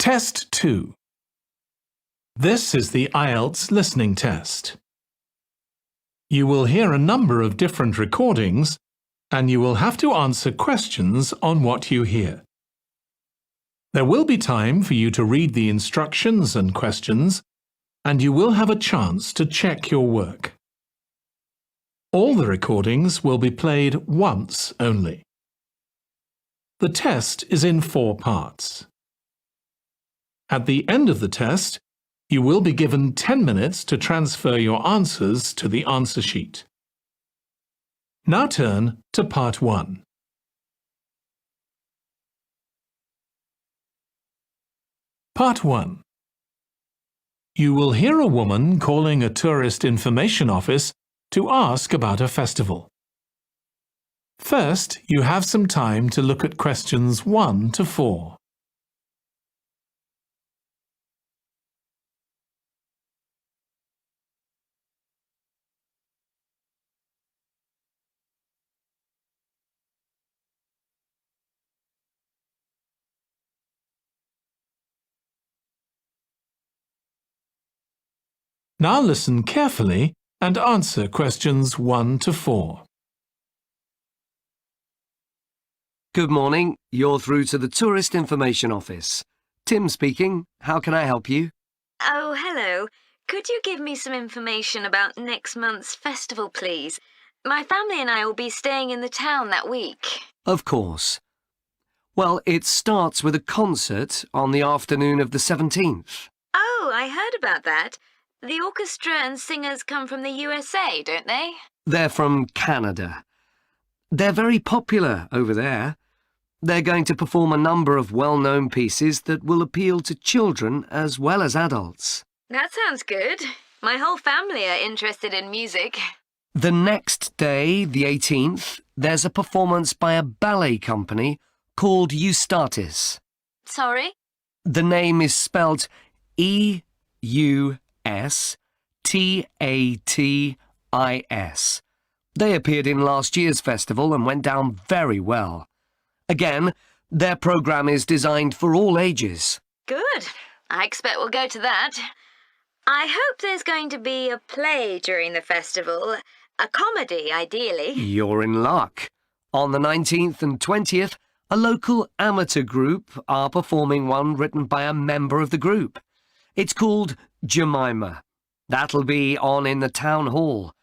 Test 2. This is the IELTS listening test. You will hear a number of different recordings and you will have to answer questions on what you hear. There will be time for you to read the instructions and questions, and you will have a chance to check your work. All the recordings will be played once only. The test is in 4 parts. At the end of the test, you will be given 10 minutes to transfer your answers to the answer sheet. Now turn to Part 1. Part 1. You will hear a woman calling a tourist information office to ask about a festival. First, you have some time to look at questions 1 to 4. Now listen carefully and answer questions 1 to 4. Good morning. You're through to the Tourist Information Office. Tim speaking. How can I help you? Oh, hello. Could you give me some information about next month's festival, please? My family and I will be staying in the town that week. Of course. Well, it starts with a concert on the afternoon of the 17th. Oh, I heard about that. The orchestra and singers come from the USA, don't they? They're from Canada. They're very popular over there. They're going to perform a number of well-known pieces that will appeal to children as well as adults. That sounds good. My whole family are interested in music. The next day, the 18th, there's a performance by a ballet company called Eustatis. Sorry? The name is spelled E-U-Statis. They appeared in last year's festival and went down very well. Again, their programme is designed for all ages. Good. I expect we'll go to that. I hope there's going to be a play during the festival. A comedy, ideally. You're in luck. On the 19th and 20th, a local amateur group are performing one written by a member of the group. It's called Jemima. That'll be on in the town hall.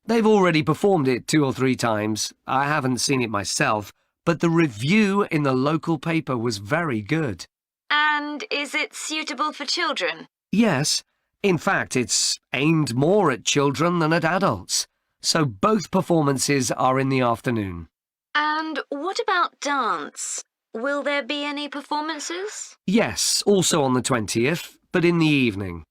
They've already performed it 2 or 3 times. I haven't seen it myself, but the review in the local paper was very good. And is it suitable for children? Yes. In fact, it's aimed more at children than at adults. So both performances are in the afternoon. And what about dance? Will there be any performances? Yes, also on the 20th, but in the evening.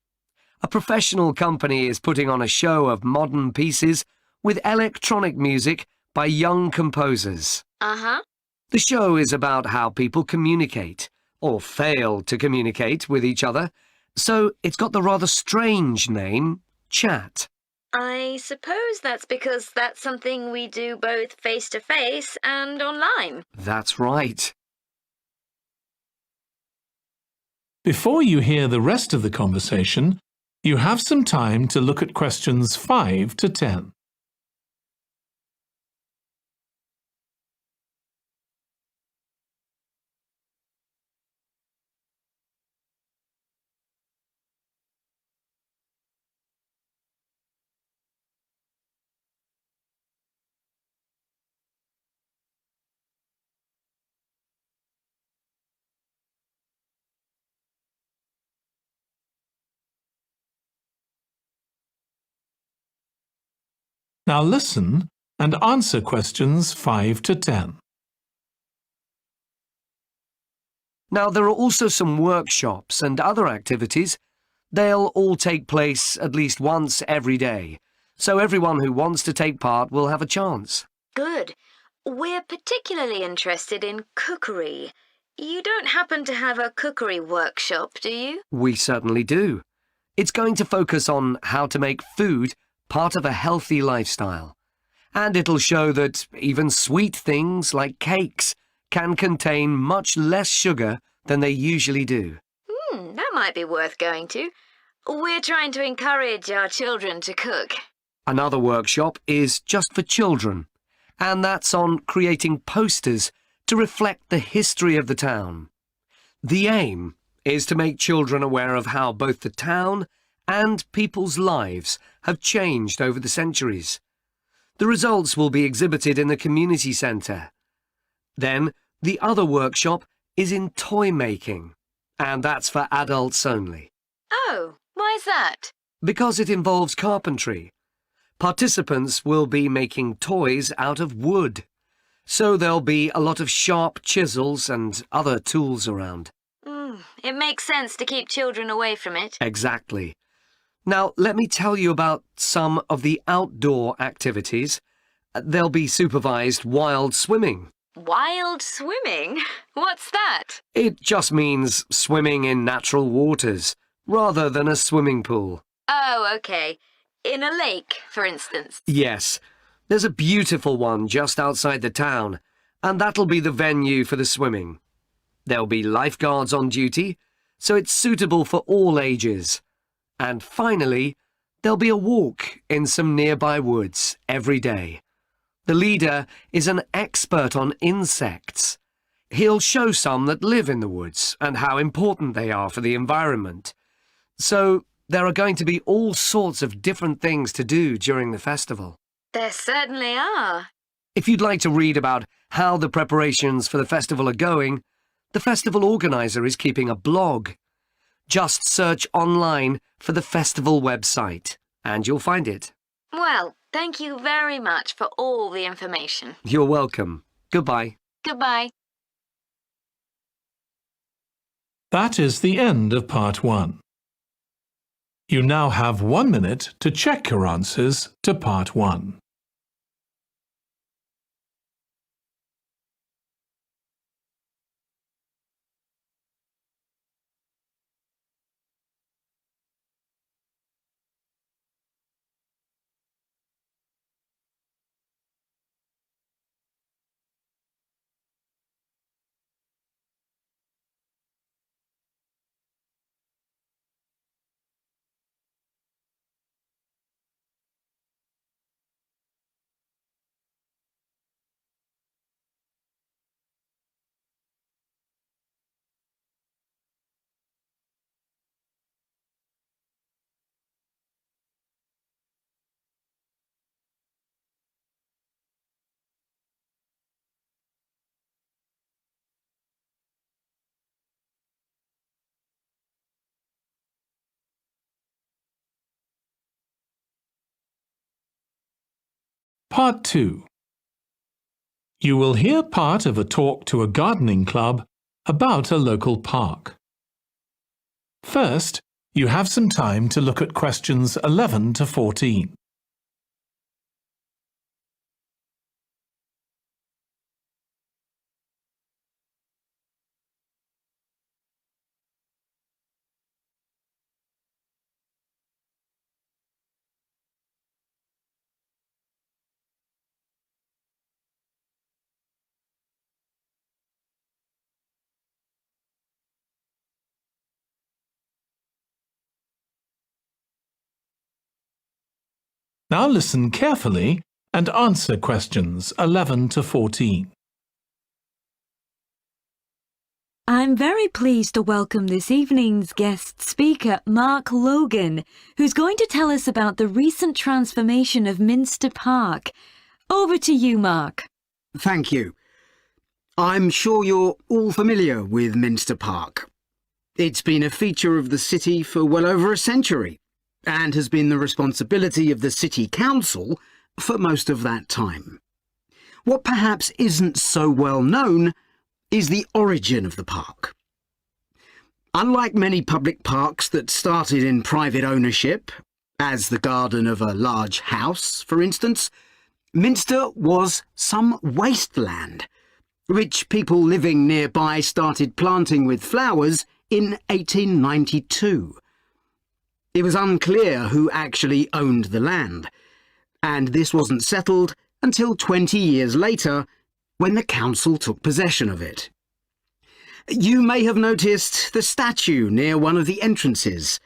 A professional company is putting on a show of modern pieces with electronic music by young composers. Uh-huh. The show is about how people communicate, or fail to communicate with each other, so it's got the rather strange name, Chat. I suppose that's because that's something we do both face-to-face and online. That's right. Before you hear the rest of the conversation, you have some time to look at questions 5 to 10. Now listen and answer questions 5 to 10. Now, there are also some workshops and other activities. They'll all take place at least once every day, so everyone who wants to take part will have a chance. Good. We're particularly interested in cookery. You don't happen to have a cookery workshop, do you? We certainly do. It's going to focus on how to make food part of a healthy lifestyle. And it'll show that even sweet things like cakes can contain much less sugar than they usually do. might be worth going to. We're trying to encourage our children to cook. Another workshop is just for children, and that's on creating posters to reflect the history of the town. The aim is to make children aware of how both the town and people's lives have changed over the centuries. The results will be exhibited in the community centre. Then, the other workshop is in toy making, and that's for adults only. Oh, why's that? Because it involves carpentry. Participants will be making toys out of wood, so there'll be a lot of sharp chisels and other tools around. It makes sense to keep children away from it. Exactly. Now, let me tell you about some of the outdoor activities. There'll be supervised wild swimming. Wild swimming? What's that? It just means swimming in natural waters, rather than a swimming pool. Oh, okay. In a lake, for instance. Yes, there's a beautiful one just outside the town, and that'll be the venue for the swimming. There'll be lifeguards on duty, so it's suitable for all ages. And finally, there'll be a walk in some nearby woods every day. The leader is an expert on insects. He'll show some that live in the woods and how important they are for the environment. So there are going to be all sorts of different things to do during the festival. There certainly are. If you'd like to read about how the preparations for the festival are going, the festival organizer is keeping a blog. Just search online for the festival website, and you'll find it. Well, thank you very much for all the information. You're welcome. Goodbye. Goodbye. That is the end of Part 1. You now have 1 minute to check your answers to Part 1. Part 2. You will hear part of a talk to a gardening club about a local park. First, you have some time to look at questions 11 to 14. Now listen carefully and answer questions 11 to 14. I'm very pleased to welcome this evening's guest speaker, Mark Logan, who's going to tell us about the recent transformation of Minster Park. Over to you, Mark. Thank you. I'm sure you're all familiar with Minster Park. It's been a feature of the city for well over a century, and has been the responsibility of the City Council for most of that time. What perhaps isn't so well known is the origin of the park. Unlike many public parks that started in private ownership, as the garden of a large house, for instance, Minster was some wasteland, which people living nearby started planting with flowers in 1892. It was unclear who actually owned the land, and this wasn't settled until 20 years later, when the council took possession of it. You may have noticed the statue near one of the entrances.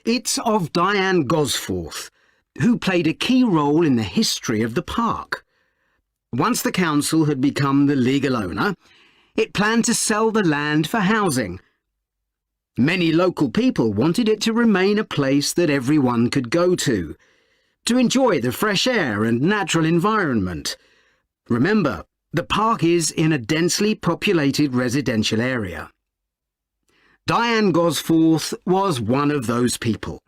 It's of Diane Gosforth, who played a key role in the history of the park. Once the council had become the legal owner, it planned to sell the land for housing. Many local people wanted it to remain a place that everyone could go to enjoy the fresh air and natural environment. Remember, the park is in a densely populated residential area. Diane Gosforth was one of those people,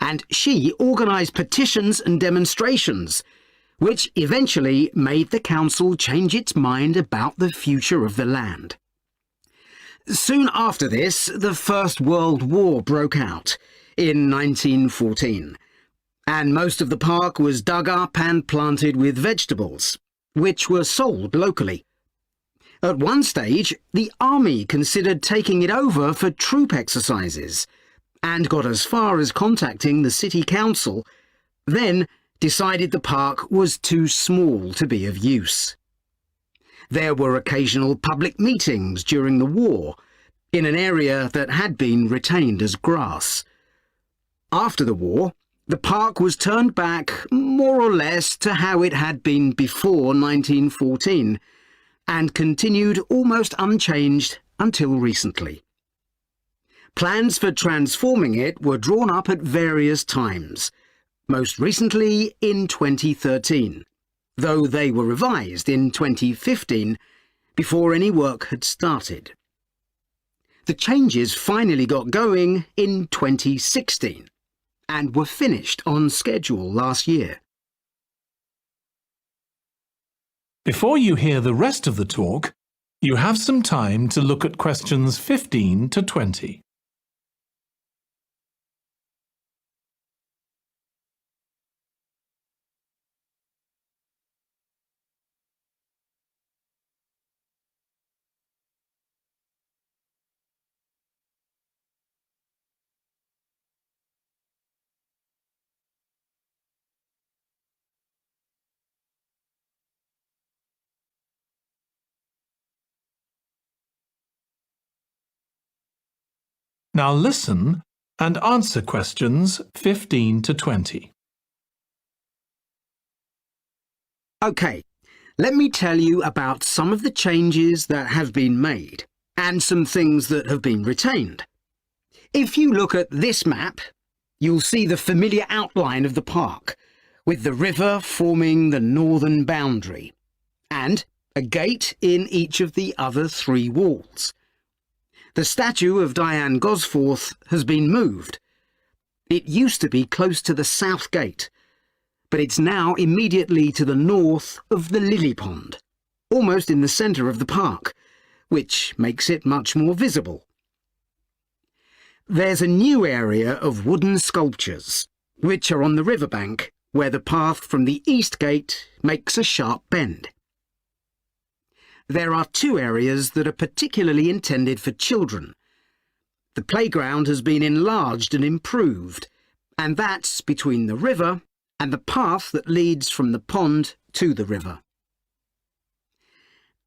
and she organised petitions and demonstrations, which eventually made the council change its mind about the future of the land. Soon after this, the First World War broke out in 1914, and most of the park was dug up and planted with vegetables, which were sold locally. At one stage, the army considered taking it over for troop exercises and got as far as contacting the city council, then decided the park was too small to be of use. There were occasional public meetings during the war in an area that had been retained as grass. After the war, the park was turned back more or less to how it had been before 1914 and continued almost unchanged until recently. Plans for transforming it were drawn up at various times, most recently in 2013, though they were revised in 2015 before any work had started. The changes finally got going in 2016 and were finished on schedule last year. Before you hear the rest of the talk, you have some time to look at questions 15 to 20. Now listen and answer questions 15 to 20. OK, let me tell you about some of the changes that have been made and some things that have been retained. If you look at this map, you'll see the familiar outline of the park, with the river forming the northern boundary, and a gate in each of the other three walls. The statue of Diane Gosforth has been moved. It used to be close to the south gate, but it's now immediately to the north of the lily pond, almost in the centre of the park, which makes it much more visible. There's a new area of wooden sculptures, which are on the riverbank, where the path from the east gate makes a sharp bend. There are two areas that are particularly intended for children. The playground has been enlarged and improved, and that's between the river and the path that leads from the pond to the river.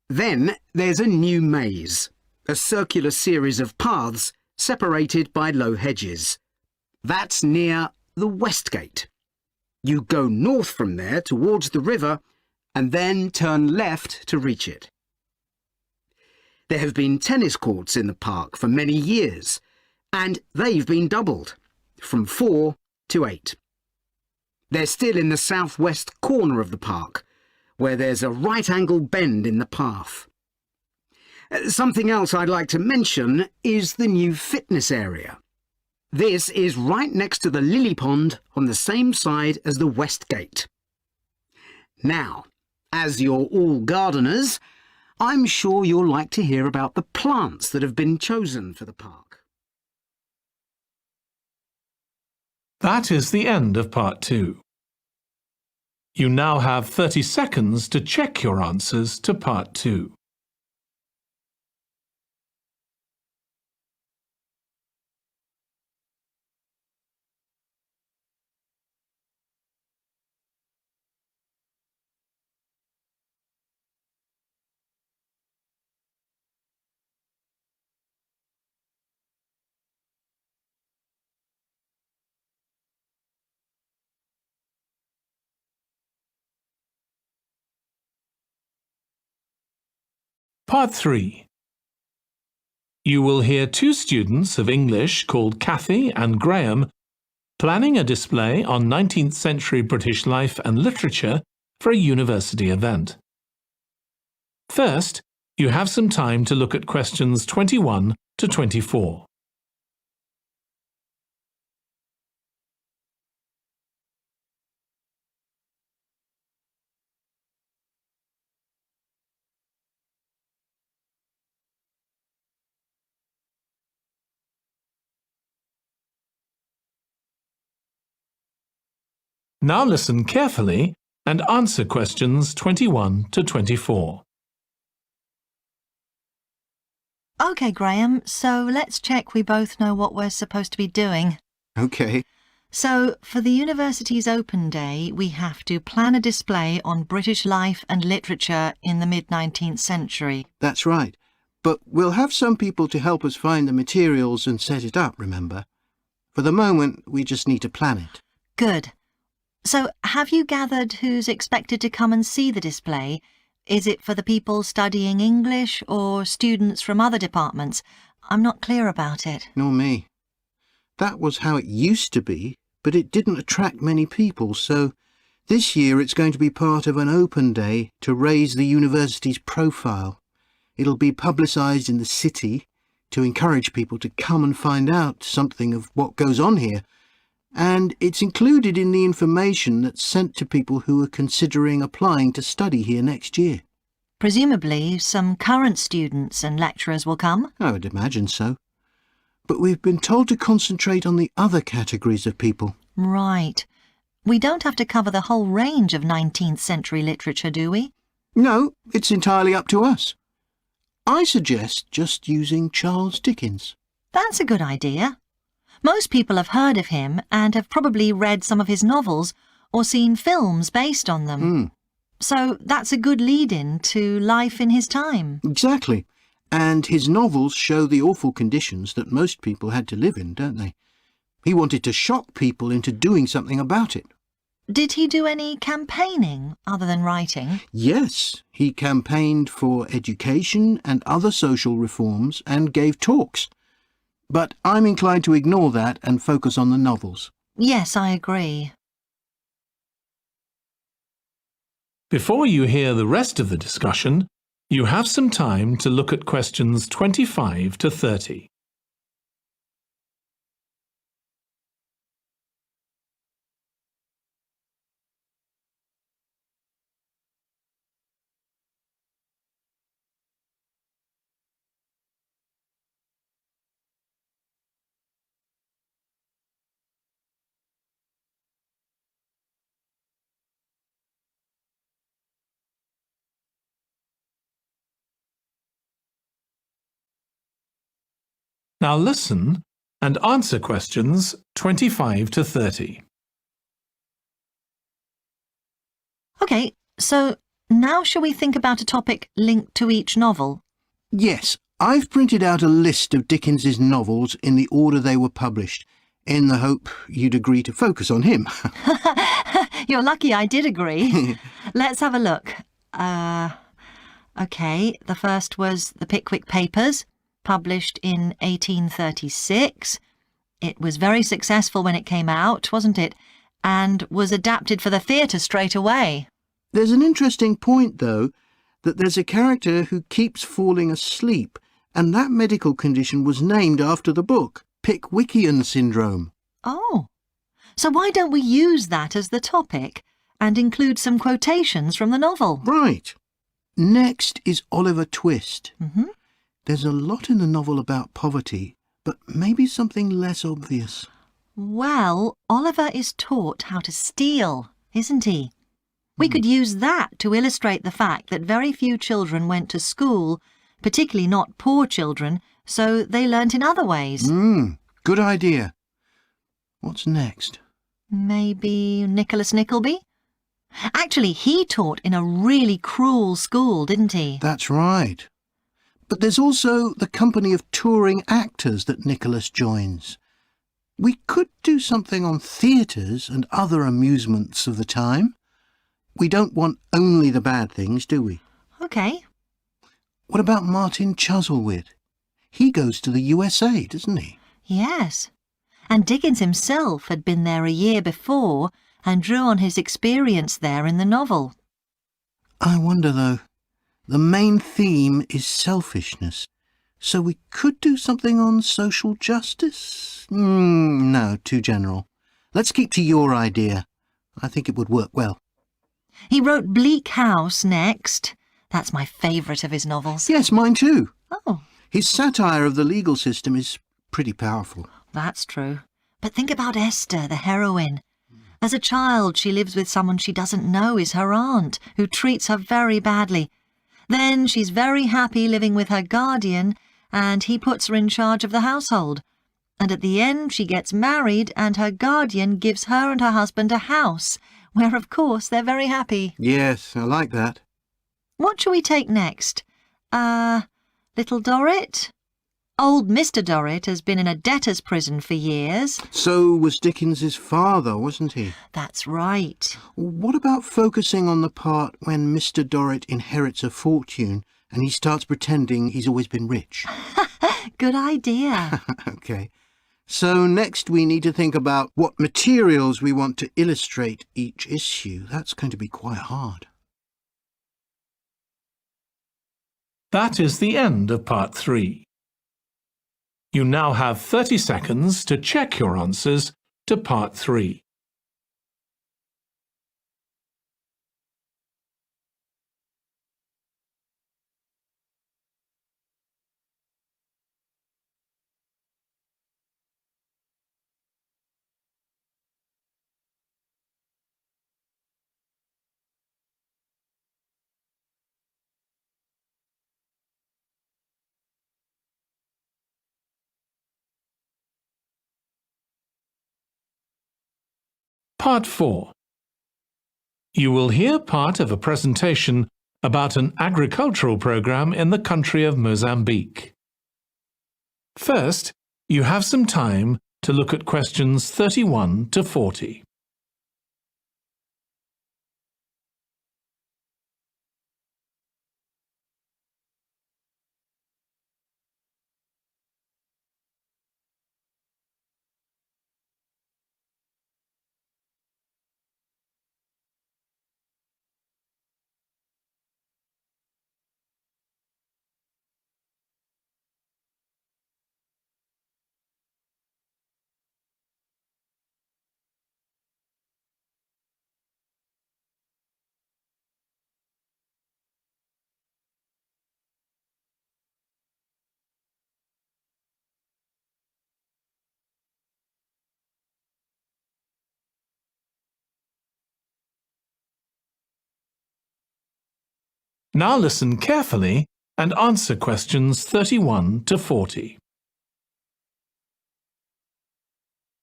Then there's a new maze, a circular series of paths separated by low hedges. That's near the west gate. You go north from there towards the river and then turn left to reach it. There have been tennis courts in the park for many years, and they've been doubled, from 4 to 8. They're still in the southwest corner of the park, where there's a right-angle bend in the path. Something else I'd like to mention is the new fitness area. This is right next to the lily pond on the same side as the west gate. Now, as you're all gardeners, I'm sure you'll like to hear about the plants that have been chosen for the park. That is the end of part 2. You now have 30 seconds to check your answers to part 2. Part 3. You will hear two students of English called Kathy and Graham planning a display on 19th century British life and literature for a university event. First, you have some time to look at questions 21 to 24. Now listen carefully and answer questions 21 to 24. OK, Graham, so let's check we both know what we're supposed to be doing. OK. So, for the university's open day, we have to plan a display on British life and literature in the mid-19th century. That's right. But we'll have some people to help us find the materials and set it up, remember? For the moment, we just need to plan it. Good. So, have you gathered who's expected to come and see the display? Is it for the people studying English or students from other departments? I'm not clear about it. Nor me. That was how it used to be, but it didn't attract many people, so this year it's going to be part of an open day to raise the university's profile. It'll be publicised in the city to encourage people to come and find out something of what goes on here. And it's included in the information that's sent to people who are considering applying to study here next year. Presumably, some current students and lecturers will come? I would imagine so. But we've been told to concentrate on the other categories of people. Right. We don't have to cover the whole range of 19th century literature, do we? No, it's entirely up to us. I suggest just using Charles Dickens. That's a good idea. Most people have heard of him and have probably read some of his novels or seen films based on them. So that's a good lead-in to life in his time. Exactly. And his novels show the awful conditions that most people had to live in, don't they? He wanted to shock people into doing something about it. Did he do any campaigning other than writing? Yes, he campaigned for education and other social reforms and gave talks. But I'm inclined to ignore that and focus on the novels. Yes, I agree. Before you hear the rest of the discussion, you have some time to look at questions 25 to 30. Now listen and answer questions 25 to 30. OK, so now shall we think about a topic linked to each novel? Yes, I've printed out a list of Dickens's novels in the order they were published, in the hope you'd agree to focus on him. You're lucky I did agree. Let's have a look. OK, the first was The Pickwick Papers, published in 1836. It was very successful when it came out, wasn't it? And was adapted for the theatre straight away. There's an interesting point, though, that there's a character who keeps falling asleep, and that medical condition was named after the book, Pickwickian syndrome. Oh, so why don't we use that as the topic and include some quotations from the novel? Right. Next is Oliver Twist. Mm-hmm. There's a lot in the novel about poverty, but maybe something less obvious. Well, Oliver is taught how to steal, isn't he? We could use that to illustrate the fact that very few children went to school, particularly not poor children, so they learnt in other ways. Good idea. What's next? Maybe Nicholas Nickleby? Actually, he taught in a really cruel school, didn't he? That's right. But there's also the company of touring actors that Nicholas joins. We could do something on theatres and other amusements of the time. We don't want only the bad things, do we? OK. What about Martin Chuzzlewit? He goes to the USA, doesn't he? Yes. And Dickens himself had been there a year before and drew on his experience there in the novel. I wonder, though. The main theme is selfishness. So we could do something on social justice? No, too general. Let's keep to your idea. I think it would work well. He wrote Bleak House next. That's my favourite of his novels. Yes, mine too. Oh, His satire of the legal system is pretty powerful. that's true. But think about Esther, the heroine. As a child, she lives with someone she doesn't know is her aunt, who treats her very badly. Then she's very happy living with her guardian, and he puts her in charge of the household. And at the end, she gets married, and her guardian gives her and her husband a house, where, of course, they're very happy. Yes, I like that. What shall we take next? Little Dorrit? Old Mr. Dorrit has been in a debtor's prison for years. So was Dickens's father, wasn't he? That's right. What about focusing on the part when Mr. Dorrit inherits a fortune and he starts pretending he's always been rich? Good idea. OK. So next we need to think about what materials we want to illustrate each issue. That's going to be quite hard. That is the end of part 3. You now have 30 seconds to check your answers to part 3. Part 4. You will hear part of a presentation about an agricultural program in the country of Mozambique. First, you have some time to look at questions 31 to 40. Now listen carefully and answer questions 31 to 40.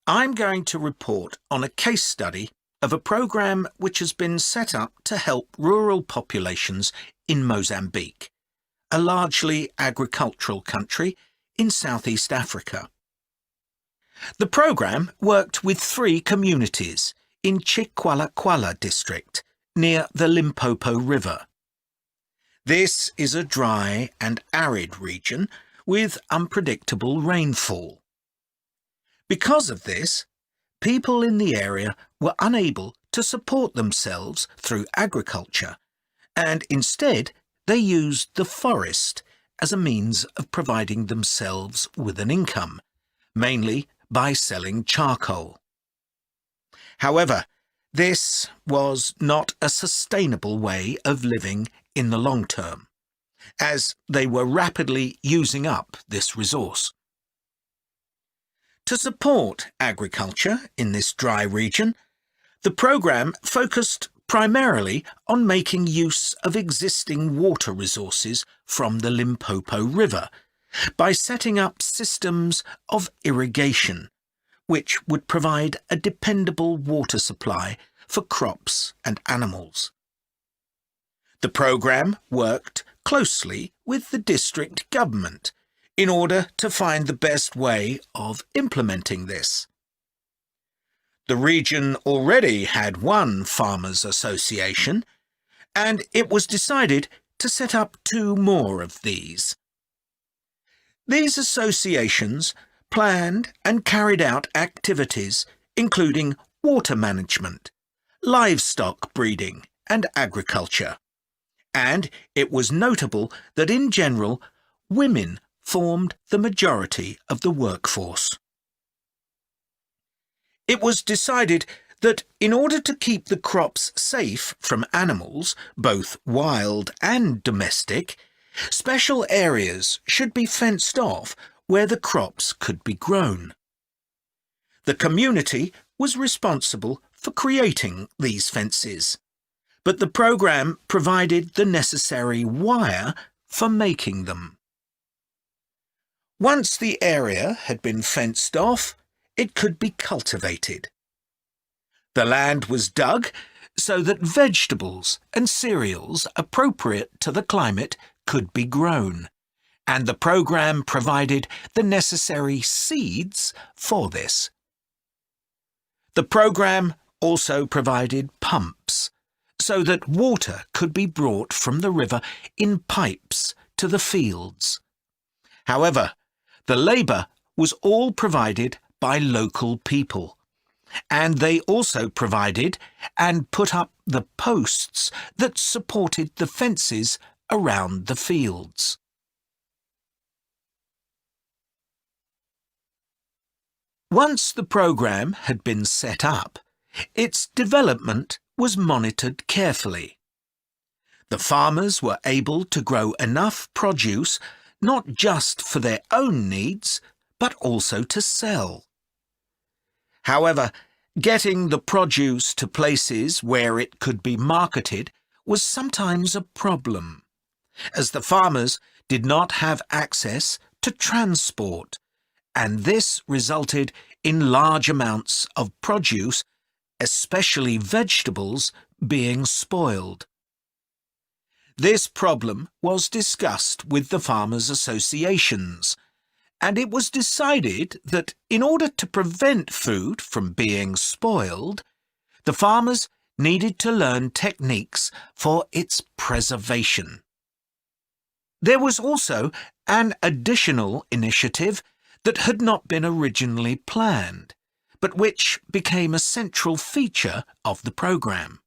I'm going to report on a case study of a program which has been set up to help rural populations in Mozambique, a largely agricultural country in Southeast Africa. The program worked with 3 communities in Chikwalakwala district near the Limpopo River. This is a dry and arid region with unpredictable rainfall. Because of this, people in the area were unable to support themselves through agriculture, and instead they used the forest as a means of providing themselves with an income, mainly by selling charcoal. However, this was not a sustainable way of living in the long term, as they were rapidly using up this resource. To support agriculture in this dry region, the program focused primarily on making use of existing water resources from the Limpopo River by setting up systems of irrigation, which would provide a dependable water supply for crops and animals. The program worked closely with the district government in order to find the best way of implementing this. The region already had one farmers' association, and it was decided to set up 2 more of these. These associations planned and carried out activities including water management, livestock breeding and agriculture. And it was notable that in general, women formed the majority of the workforce. It was decided that in order to keep the crops safe from animals, both wild and domestic, special areas should be fenced off where the crops could be grown. The community was responsible for creating these fences, but the programme provided the necessary wire for making them. Once the area had been fenced off, it could be cultivated. The land was dug so that vegetables and cereals appropriate to the climate could be grown, and the programme provided the necessary seeds for this. The programme also provided pumps so that water could be brought from the river in pipes to the fields. However, the labour was all provided by local people, and they also provided and put up the posts that supported the fences around the fields. Once the programme had been set up, its development was monitored carefully. The farmers were able to grow enough produce not just for their own needs, but also to sell. However, getting the produce to places where it could be marketed was sometimes a problem, as the farmers did not have access to transport, and this resulted in large amounts of produce, especially vegetables, being spoiled. This problem was discussed with the farmers' associations, and it was decided that in order to prevent food from being spoiled, the farmers needed to learn techniques for its preservation. There was also an additional initiative that had not been originally planned, but which became a central feature of the programme.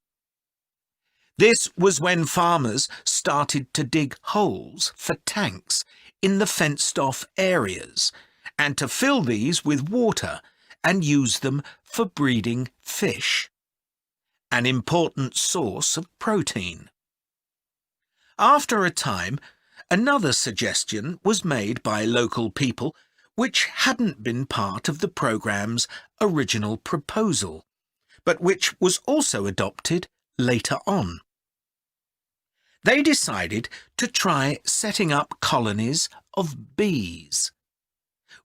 This was when farmers started to dig holes for tanks in the fenced-off areas and to fill these with water and use them for breeding fish, an important source of protein. After a time, another suggestion was made by local people which hadn't been part of the programme's original proposal, but which was also adopted later on. They decided to try setting up colonies of bees,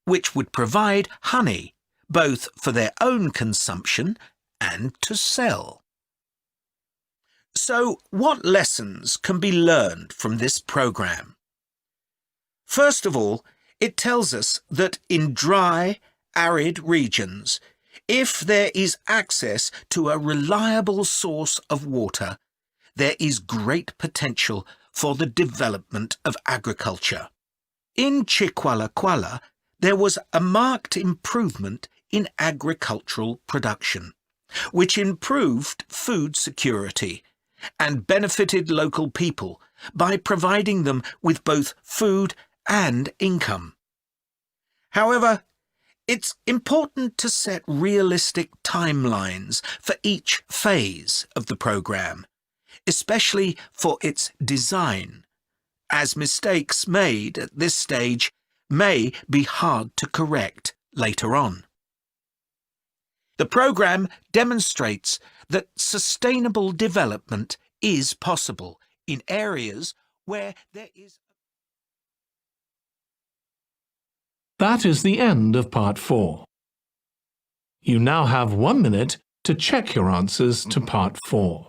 which would provide honey both for their own consumption and to sell. So, what lessons can be learned from this programme? First of all, it tells us that in dry, arid regions, if there is access to a reliable source of water, there is great potential for the development of agriculture. In Chiqualaquala, there was a marked improvement in agricultural production, which improved food security and benefited local people by providing them with both food and income. However, it's important to set realistic timelines for each phase of the programme, especially for its design, as mistakes made at this stage may be hard to correct later on. The programme demonstrates that sustainable development is possible in areas where there is. That is the end of Part 4. You now have 1 minute to check your answers to Part 4.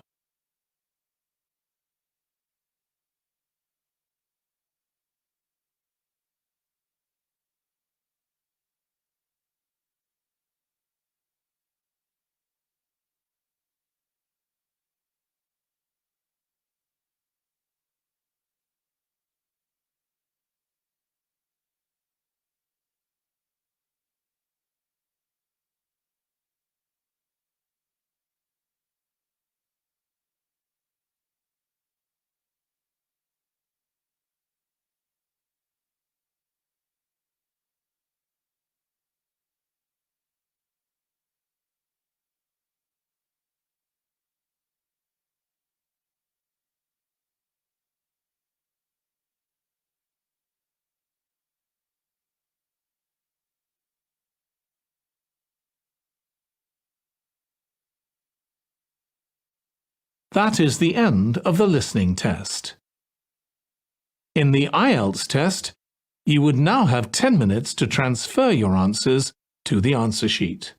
That is the end of the listening test. In the IELTS test, you would now have 10 minutes to transfer your answers to the answer sheet.